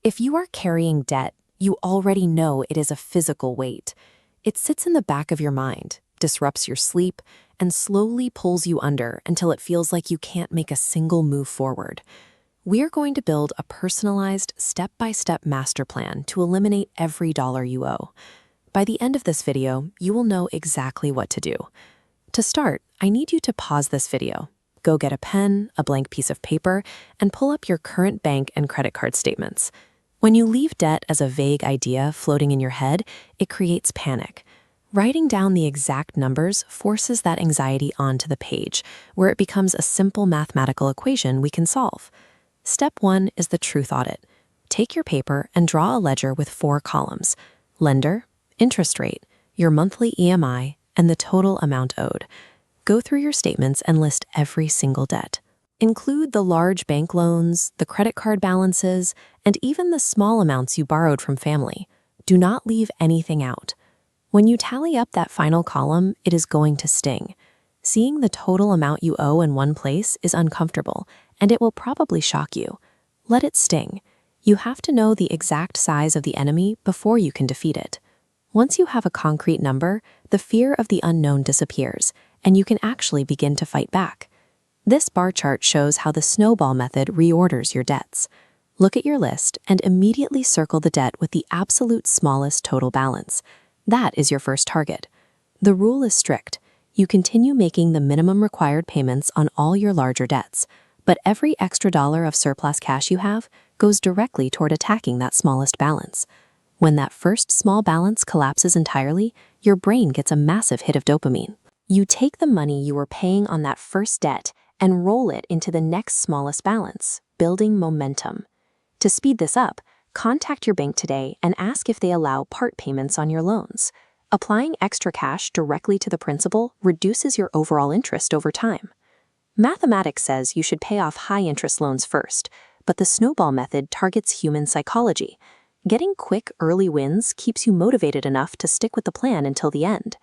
If you are carrying debt, you already know it is a physical weight. It sits in the back of your mind, disrupts your sleep, and slowly pulls you under until it feels like you can't make a single move forward. We're going to build a personalized, step-by-step master plan to eliminate every dollar you owe. By the end of this video, you will know exactly what to do. To start, I need you to pause this video. Go get a pen, a blank piece of paper, and pull up your current bank and credit card statements. When you leave debt as a vague idea floating in your head, it creates panic. Writing down the exact numbers forces that anxiety onto the page, where it becomes a simple mathematical equation we can solve. Step 1 is the truth audit. Take your paper and draw a ledger with 4 columns: lender, interest rate, your monthly EMI, and the total amount owed. Go through your statements and list every single debt. Include the large bank loans, the credit card balances, and even the small amounts you borrowed from family. Do not leave anything out. When you tally up that final column, it is going to sting. Seeing the total amount you owe in one place is uncomfortable, and it will probably shock you. Let it sting. You have to know the exact size of the enemy before you can defeat it. Once you have a concrete number, the fear of the unknown disappears, and you can actually begin to fight back. This bar chart shows how the Snowball Method reorders your debts. Look at your list and immediately circle the debt with the absolute smallest total balance. That is your first target. The rule is strict. You continue making the minimum required payments on all your larger debts, but every extra dollar of surplus cash you have goes directly toward attacking that smallest balance. When that first small balance collapses entirely, your brain gets a massive hit of dopamine. You take the money you were paying on that first debt and roll it into the next smallest balance, building momentum. To speed this up, contact your bank today and ask if they allow part payments on your loans. Applying extra cash directly to the principal reduces your overall interest over time. Mathematics says you should pay off high-interest loans first, but the Snowball Method targets human psychology. Getting quick, early wins keeps you motivated enough to stick with the plan until the end.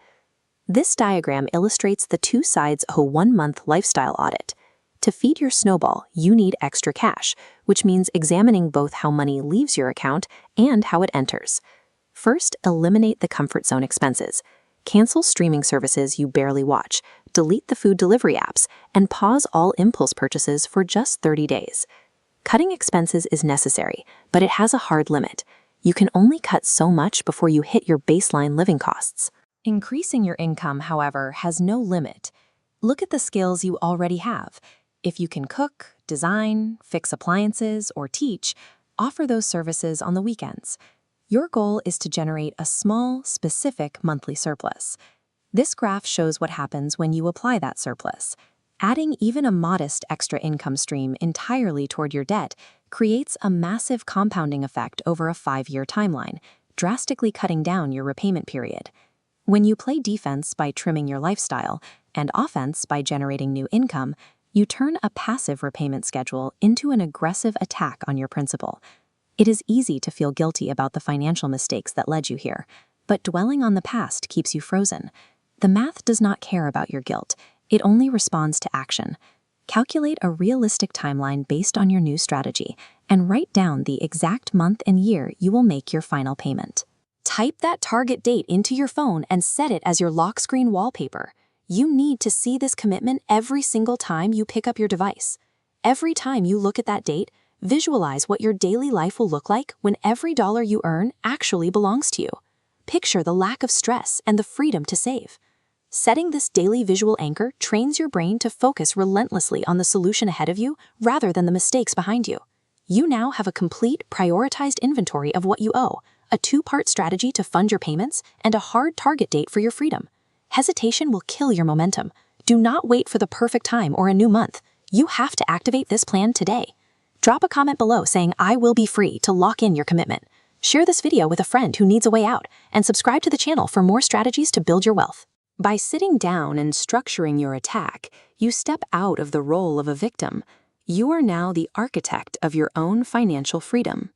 This diagram illustrates the two sides of a 1-month lifestyle audit. To feed your snowball, you need extra cash, which means examining both how money leaves your account and how it enters. First, eliminate the comfort zone expenses. Cancel streaming services you barely watch, delete the food delivery apps, and pause all impulse purchases for just 30 days. Cutting expenses is necessary, but it has a hard limit. You can only cut so much before you hit your baseline living costs. Increasing your income, however, has no limit. Look at the skills you already have. If you can cook, design, fix appliances, or teach, offer those services on the weekends. Your goal is to generate a small, specific monthly surplus. This graph shows what happens when you apply that surplus. Adding even a modest extra income stream entirely toward your debt creates a massive compounding effect over a 5-year timeline, drastically cutting down your repayment period. When you play defense by trimming your lifestyle and offense by generating new income, you turn a passive repayment schedule into an aggressive attack on your principal. It is easy to feel guilty about the financial mistakes that led you here, but dwelling on the past keeps you frozen. The math does not care about your guilt. It only responds to action. Calculate a realistic timeline based on your new strategy and write down the exact month and year you will make your final payment. Type that target date into your phone and set it as your lock screen wallpaper. You need to see this commitment every single time you pick up your device. Every time you look at that date, visualize what your daily life will look like when every dollar you earn actually belongs to you. Picture the lack of stress and the freedom to save. Setting this daily visual anchor trains your brain to focus relentlessly on the solution ahead of you rather than the mistakes behind you. You now have a complete, prioritized inventory of what you owe, a 2-part strategy to fund your payments, and a hard target date for your freedom. Hesitation will kill your momentum. Do not wait for the perfect time or a new month. You have to activate this plan today. Drop a comment below saying "I will be free" to lock in your commitment. Share this video with a friend who needs a way out, and subscribe to the channel for more strategies to build your wealth. By sitting down and structuring your attack, you step out of the role of a victim. You are now the architect of your own financial freedom.